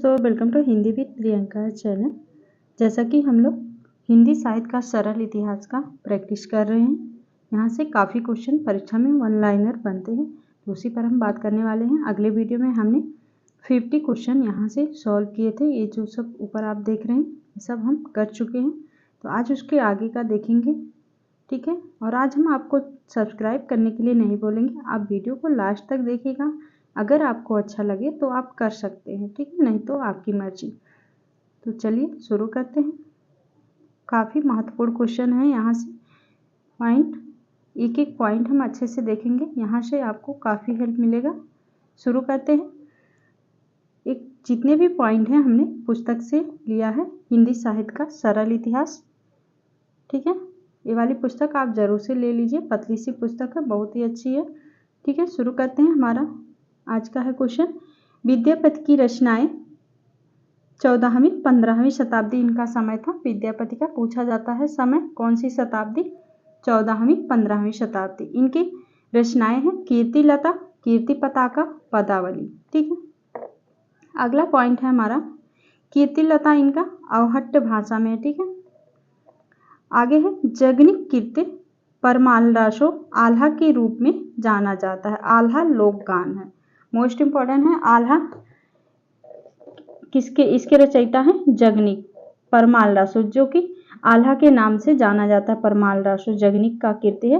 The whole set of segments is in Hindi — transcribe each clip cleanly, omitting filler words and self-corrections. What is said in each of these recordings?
दोस्तों, welcome to Hindi with Priyanka channel. जैसा कि हम लोग हिंदी साहित्य का सरल इतिहास का प्रैक्टिस कर रहे हैं, यहाँ से काफ़ी क्वेश्चन परीक्षा में वन लाइनर बनते हैं, तो उसी पर हम बात करने वाले हैं। अगले वीडियो में हमने 50 क्वेश्चन यहाँ से सॉल्व किए थे। ये जो सब ऊपर आप देख रहे हैं ये सब हम कर चुके हैं, तो आज उसके आगे का देखेंगे, ठीक है। और आज हम आपको सब्सक्राइब करने के लिए नहीं बोलेंगे, आप वीडियो को लास्ट तक देखिएगा। अगर आपको अच्छा लगे तो आप कर सकते हैं, ठीक है, नहीं तो आपकी मर्जी। तो चलिए शुरू करते हैं। काफ़ी महत्वपूर्ण क्वेश्चन है, यहाँ से पॉइंट एक एक पॉइंट हम अच्छे से देखेंगे, यहाँ से आपको काफ़ी हेल्प मिलेगा। शुरू करते हैं। एक जितने भी पॉइंट हैं हमने पुस्तक से लिया है, हिंदी साहित्य का सरल इतिहास, ठीक है। ये वाली पुस्तक आप जरूर से ले लीजिए, पतली सी पुस्तक है, बहुत ही अच्छी है, ठीक है। शुरू करते हैं। हमारा आज का है क्वेश्चन, विद्यापति की रचनाएं 14वीं 15वीं शताब्दी इनका समय था। विद्यापति का पूछा जाता है समय कौन सी शताब्दी, 14वीं 15वीं शताब्दी। इनकी रचनाएं हैं कीर्ति लता, कीर्ति पताका, पदावली, ठीक है। अगला पॉइंट है हमारा, कीर्ति लता इनका अवहट्ट भाषा में है, ठीक है। आगे है जगनिक कीर्ति परमालरासो आल्हा के रूप में जाना जाता है। आल्हा लोक गान है, मोस्ट इंपॉर्टेंट है। आल्हा किसके, इसके रचयिता है जगनिक परमालरासो, जो कि आल्हा के नाम से जाना जाता है। परमालरासो जगनिक का कीर्ति है,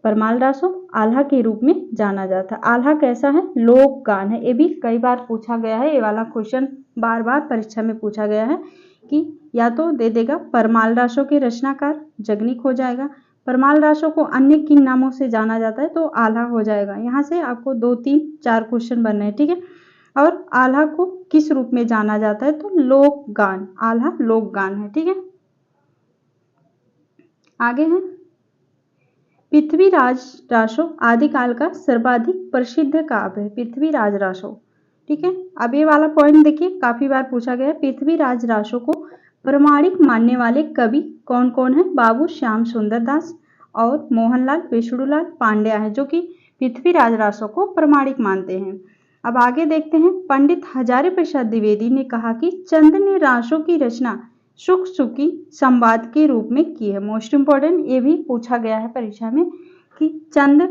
परमालरासो आल्हा के रूप में जाना जाता है। आल्हा कैसा है, लोक गान है। ये भी कई बार पूछा गया है, ये वाला क्वेश्चन बार बार परीक्षा में पूछा गया है कि या तो दे देगा परमालरासो के रचनाकार जगनिक हो जाएगा, परमालरासो को अन्य किन नामों से जाना जाता है तो आल्हा हो जाएगा। यहाँ से आपको 2 3 4 क्वेश्चन बनने हैं, ठीक है। और आल्हा को किस रूप में जाना जाता है तो लोक गान, आल्हा लोक गान है, ठीक है। आगे है पृथ्वीराज रासो आदिकाल का सर्वाधिक प्रसिद्ध काव्य है। पृथ्वीराज रासो, ठीक है। अब ये वाला पॉइंट देखिए, काफी बार पूछा गया है। पृथ्वीराज रासो को प्रामाणिक मानने वाले कवि कौन कौन है, बाबू श्याम सुंदर दास और मोहनलाल विष्णुलाल पांड्या है, जो कि पृथ्वीराज रासो को प्रामाणिक मानते हैं। अब आगे देखते हैं। पंडित हजारी प्रसाद द्विवेदी ने कहा कि चंद ने रासो की रचना सुख सुखी संवाद के रूप में की है। मोस्ट इंपॉर्टेंट, ये भी पूछा गया है परीक्षा में कि चंद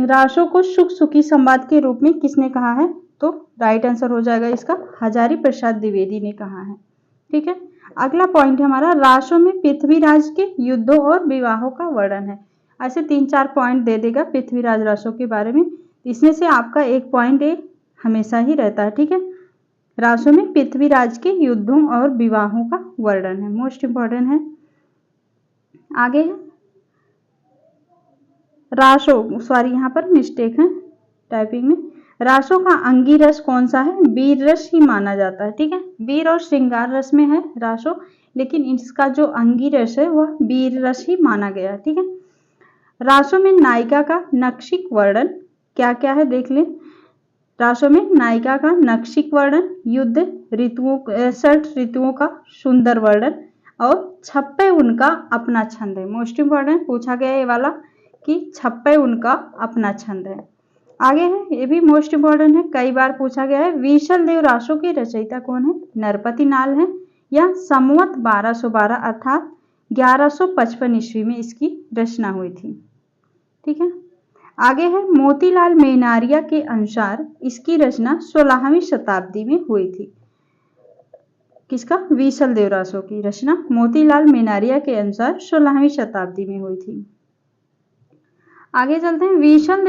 रासो को सुख सुखी संवाद के रूप में किसने कहा है, तो राइट आंसर हो जाएगा इसका हजारी प्रसाद द्विवेदी ने कहा है, ठीक है। अगला पॉइंट है हमारा, रासो में पृथ्वीराज के युद्धों और विवाहों का वर्णन है। ऐसे 3 4 पॉइंट दे देगा पृथ्वीराज रासो के बारे में, इसमें से आपका एक पॉइंट हमेशा ही रहता है, ठीक है। रासो में पृथ्वीराज के युद्धों और विवाहों का वर्णन है, मोस्ट इंपॉर्टेंट है। आगे है रासो, सॉरी यहाँ पर मिस्टेक है टाइपिंग में। रासो का अंगी रस कौन सा है, वीर रस ही माना जाता है, ठीक है। वीर और श्रृंगार रस में है रासो, लेकिन इसका जो अंगी रस है वह वीर रस ही माना गया, ठीक है। रासो में नायिका का नक्शिक वर्णन क्या क्या है देख लें। रासो में नायिका का नक्शिक वर्णन, युद्ध ऋतुओं 60 ऋतुओं का सुंदर वर्णन और छप्पे उनका अपना छंद है। मोस्ट इंपॉर्टेंट पूछा गया ये वाला कि छप्पे उनका अपना छंद है। आगे है, ये भी मोस्ट इंपॉर्टेंट है, कई बार पूछा गया है। विशल देव रासो के रचयिता कौन है, नरपति नाल है या संवत 1212 अर्थात 1155 ईस्वी में इसकी रचना हुई थी, ठीक है। आगे है मोतीलाल मेनारिया के अनुसार इसकी रचना 16वीं शताब्दी में हुई थी। किसका, विशल देव रासो की रचना मोतीलाल मेनारिया के अनुसार 16वीं शताब्दी में हुई थी। आगे चलते हैं। विशल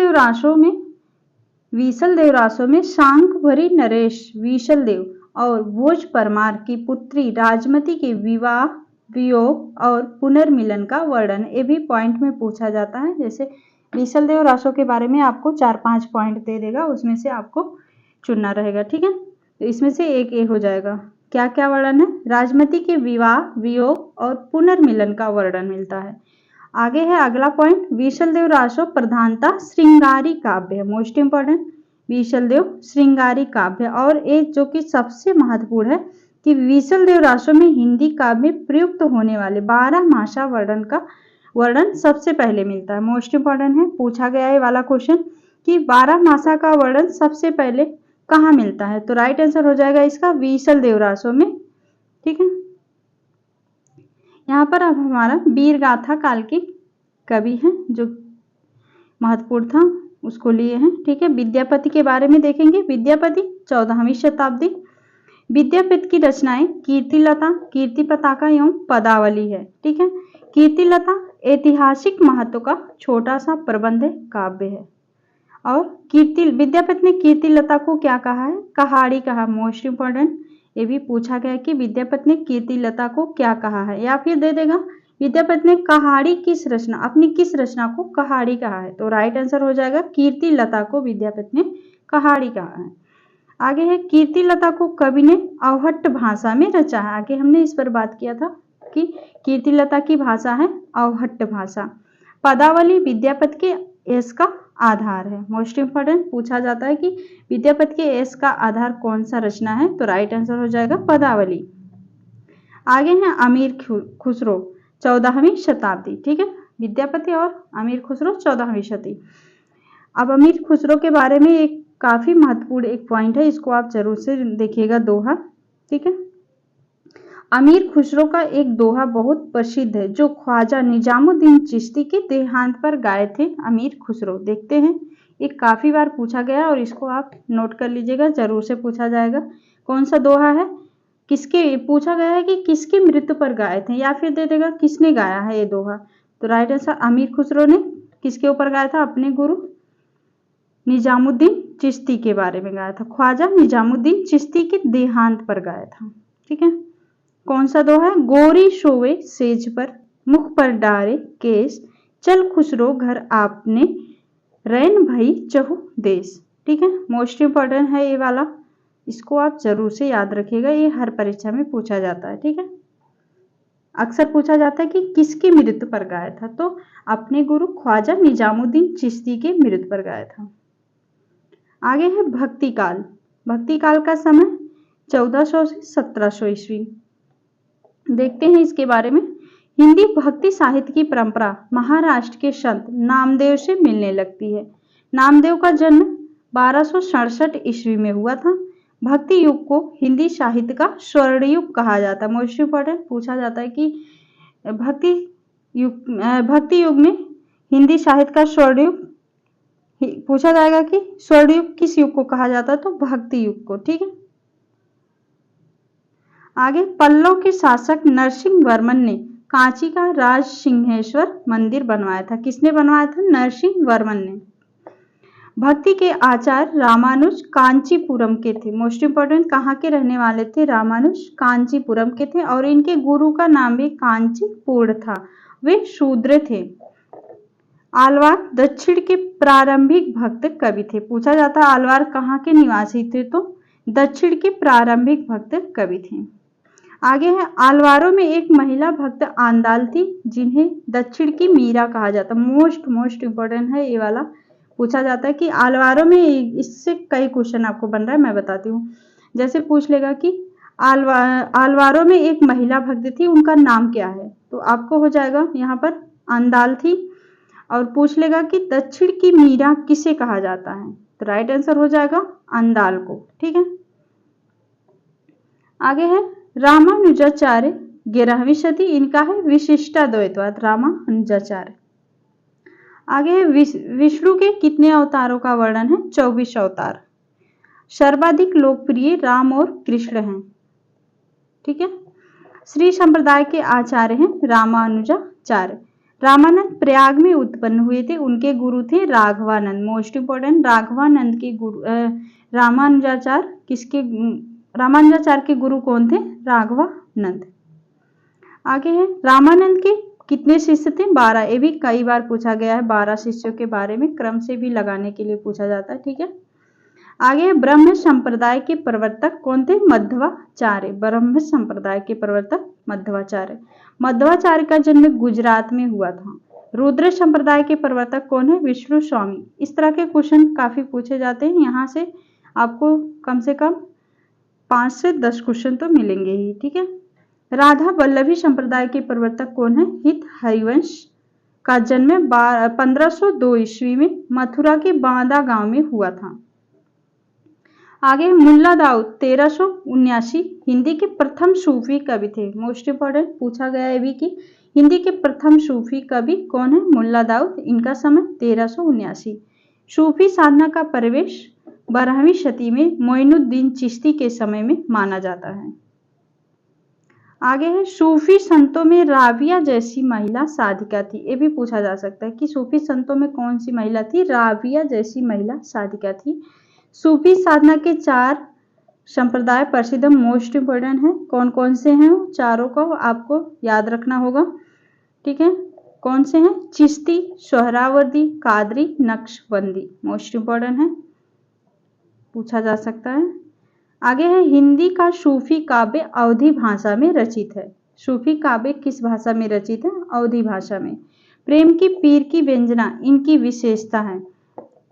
देव रासो में शांक भरी नरेश विशल देव और भोज परमार की पुत्री राजमती के विवाह वियोग और पुनर्मिलन का वर्णन, ये भी पॉइंट में पूछा जाता है। जैसे विशल देव रासो के बारे में आपको 4 5 पॉइंट दे देगा, उसमें से आपको चुनना रहेगा, ठीक है। तो इसमें से एक ए हो जाएगा। क्या क्या वर्णन है, राजमती के विवाह वियोग और पुनर्मिलन का वर्णन मिलता है। आगे है अगला पॉइंट, विशल देव रासो प्रधानता श्रृंगारी काव्य है। मोस्ट इंपॉर्टेंट, विशल देव श्रृंगारी काव्य। और एक जो कि सबसे महत्वपूर्ण है कि विशल देव रासो में हिंदी काव्य में प्रयुक्त होने वाले 12 मासा वर्णन का वर्णन सबसे पहले मिलता है। मोस्ट इंपॉर्टेंट है, पूछा गया है वाला क्वेश्चन कि 12 मासा का वर्णन सबसे पहले कहाँ मिलता है? तो राइट आंसर हो जाएगा इसका बीसल देवरासो में। ठीक है, यहाँ पर अब हमारा वीर गाथा काल की कवि है जो महत्वपूर्ण था उसको लिए हैं। ठीक है, विद्यापति के बारे में देखेंगे। विद्यापति 14वीं शताब्दी। विद्यापति की रचनाएं कीर्तिलता, कीर्ति पताका एवं पदावली है। ठीक है, कीर्तिलता ऐतिहासिक महत्व का छोटा सा प्रबंध काव्य है। और विद्यापति ने कीर्तिलता को क्या कहा है? कहाड़ी कहा। मोस्ट इंपॉर्टेंट, ये भी पूछा गया कि विद्यापति ने कीर्तिलता को क्या कहा है, या फिर दे देगा विद्यापति ने कहाड़ी किस रचना, अपनी किस रचना को कहाड़ी कहा है? तो राइट आंसर हो जाएगा कीर्तिलता को विद्यापति ने कहाड़ी कहा है। आगे है कीर्तिलता को कवि ने अवहट्ट भाषा में रचा है। आगे हमने इस पर बात किया था कि कीर्तिलता की भाषा है अवहट्ट भाषा। पदावली विद्यापति के यश का आधार है। मोस्ट इंपॉर्टेंट पूछा जाता है कि विद्यापति के यश का आधार कौन सा रचना है? तो राइट आंसर हो जाएगा पदावली। आगे है अमीर खुसरो 14वीं शताब्दी। ठीक है, विद्यापति और अमीर खुसरो 14वीं शताब्दी। अब अमीर खुसरो के बारे में एक काफी महत्वपूर्ण एक पॉइंट है, इसको आप जरूर से देखिएगा, दोहा। ठीक है, अमीर खुसरो का एक दोहा बहुत प्रसिद्ध है जो ख्वाजा निजामुद्दीन चिश्ती के देहांत पर गाए थे अमीर खुसरो। देखते हैं, एक काफी बार पूछा गया और इसको आप नोट कर लीजिएगा, जरूर से पूछा जाएगा। कौन सा दोहा है? किसके पूछा गया है कि किसकी मृत्यु पर गाए थे, या फिर दे देगा किसने गाया है ये दोहा? तो राइट आंसर अमीर खुसरो ने किसके ऊपर गाया था? अपने गुरु निजामुद्दीन चिश्ती के बारे में गाया था। ख्वाजा निजामुद्दीन चिश्ती के देहांत पर गाया था। ठीक है, कौन सा दोहा है? गोरी शोवे सेज पर, मुख पर डारे केस, चल खुसरो घर आपने, रैन भई चहु देश। ठीक है, मोस्ट इंपॉर्टेंट है ये वाला, इसको आप जरूर से याद रखिएगा, ये हर परीक्षा में पूछा जाता है। ठीक है, अक्सर पूछा जाता है कि किसकी मृत्यु पर गाया था? तो अपने गुरु ख्वाजा निजामुद्दीन चिश्ती के मृत्यु पर गाया था। आगे है भक्ति काल। भक्ति काल का समय 1400 से 1700 ईस्वी। देखते हैं इसके बारे में। हिंदी भक्ति साहित्य की परंपरा महाराष्ट्र के संत नामदेव से मिलने लगती है। नामदेव का जन्म 1267 ईस्वी में हुआ था। भक्ति युग को हिंदी साहित्य का स्वर्ण युग कहा जाता है। मोस्ट इंपॉर्टेंट पूछा जाता है कि भक्ति युग में हिंदी साहित्य का स्वर्ण युग पूछा जाएगा कि स्वर्ण युग किस युग को कहा जाता है? तो भक्ति युग को। ठीक है, आगे पल्लव के शासक नरसिंह वर्मन ने कांची का राज सिंहेश्वर मंदिर बनवाया था। किसने बनवाया था? नरसिंह वर्मन ने। भक्ति के आचार्य रामानुज कांचीपुरम के थे। मोस्ट इंपॉर्टेंट कहाँ के रहने वाले थे? रामानुज कांचीपुरम के थे, और इनके गुरु का नाम भी कांचीपुर था। वे शूद्र थे। आलवार दक्षिण के प्रारंभिक भक्त कवि थे। पूछा जाता है आलवार कहाँ के निवासी थे? तो दक्षिण के प्रारंभिक भक्त कवि थे। आगे है आलवारों में एक महिला भक्त आंदाल थी जिन्हें दक्षिण की मीरा कहा जाता। मोस्ट इंपॉर्टेंट है ये वाला, पूछा जाता है कि आलवारों में, इससे कई क्वेश्चन आपको बन रहा है, मैं बताती हूँ। जैसे पूछ लेगा कि आलवारों में एक महिला भक्त थी, उनका नाम क्या है? तो आपको हो जाएगा यहाँ पर आंदाल थी। और पूछ लेगा कि दक्षिण की मीरा किसे कहा जाता है? तो राइट आंसर हो जाएगा आंदाल को। ठीक है, आगे है रामानुजाचार्य 11वीं शती। इनका है विशिष्टाद्वैतवाद। रामानुजाचार्य। आगे है विष्णु के कितने अवतारों का वर्णन है? 24 अवतार। सर्वाधिक लोकप्रिय राम और कृष्ण हैं। ठीक है, श्री संप्रदाय के आचार्य हैं रामानुजाचार्य। रामानंद प्रयाग में उत्पन्न हुए थे, उनके गुरु थे राघवानंद। मोस्ट इंपॉर्टेंट राघवानंद के गुरु रामानुजाचार्य के गुरु कौन थे? राघवानंद। आगे है रामानंद के कितने शिष्य थे? 12। ये भी कई बार पूछा गया है, 12 शिष्यों के बारे में क्रम से भी लगाने के लिए पूछा जाता है। ठीक है, आगे ब्रह्म संप्रदाय के प्रवर्तक कौन थे? मध्वाचार्य। ब्रह्म संप्रदाय के प्रवर्तक मध्वाचार्य। मध्वाचार्य का जन्म गुजरात में हुआ था। रुद्र संप्रदाय के प्रवर्तक कौन है? विष्णु स्वामी। इस तरह के क्वेश्चन काफी पूछे जाते हैं, यहाँ से आपको कम से कम 5 से 10 क्वेश्चन तो मिलेंगे ही। ठीक है, राधा वल्लभी संप्रदाय के प्रवर्तक कौन है? हित हरिवंश का जन्म 1502 ईस्वी में मथुरा के बांदा गांव में हुआ था। आगे मुल्ला दाऊद 1379 हिंदी के प्रथम सूफी कवि थे। मोस्ट इंपॉर्टेंट पूछा गया है भी कि हिंदी के प्रथम सूफी कवि कौन है? मुल्ला दाऊद। इनका समय 1379। सूफी साधना का प्रवेश 12वीं शती में मोइनुद्दीन चिश्ती के समय में माना जाता है। आगे है सूफी संतों में राबिया जैसी महिला साधिका थी। ये भी पूछा जा सकता है कि सूफी संतों में कौन सी महिला थी? राबिया जैसी महिला साधिका थी। सूफी साधना के 4 संप्रदाय प्रसिद्ध मोस्ट इंपोर्टेंट है। कौन कौन से हैं? चारों को आपको याद रखना होगा। ठीक है, कौन से हैं? चिश्ती, सोहरावर्दी, कादरी, नक्शबंदी। मोस्ट इंपोर्टेंट है, पूछा जा सकता है। आगे है हिंदी का सूफी काव्य अवधी भाषा में रचित है। सूफी काव्य किस भाषा में रचित है? अवधी भाषा में। प्रेम की पीर की व्यंजना इनकी विशेषता है।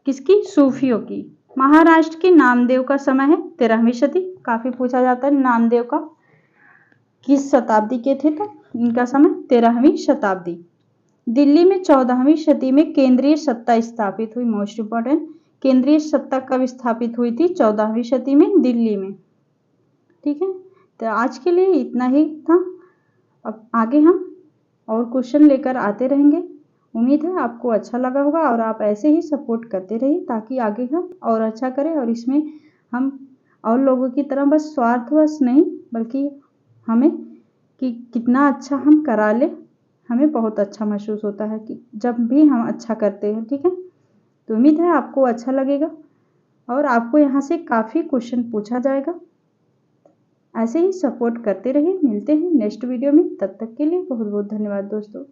किसकी? सूफियों की। महाराष्ट्र के नामदेव का समय है 13वीं शती। काफी पूछा जाता है नामदेव का किस शताब्दी के थे, तो इनका समय 13वीं शताब्दी। दिल्ली में 14वीं शती में केंद्रीय सत्ता स्थापित हुई। मोस्ट इंपोर्टेंट, केंद्रीय सत्ता कब स्थापित हुई थी? 14वीं शती में दिल्ली में। ठीक है, तो आज के लिए इतना ही था। अब आगे हम और क्वेश्चन लेकर आते रहेंगे। उम्मीद है आपको अच्छा लगा होगा और आप ऐसे ही सपोर्ट करते रहिए ताकि आगे हम और अच्छा करें और इसमें हम और लोगों की तरह बस स्वार्थवश नहीं बल्कि हमें कि कितना अच्छा हम करा ले, हमें बहुत अच्छा महसूस होता है कि जब भी हम अच्छा करते हैं। ठीक है, तो उम्मीद है आपको अच्छा लगेगा और आपको यहाँ से काफ़ी क्वेश्चन पूछा जाएगा। ऐसे ही सपोर्ट करते रहिए। मिलते हैं नेक्स्ट वीडियो में, तब तक के लिए बहुत बहुत धन्यवाद दोस्तों।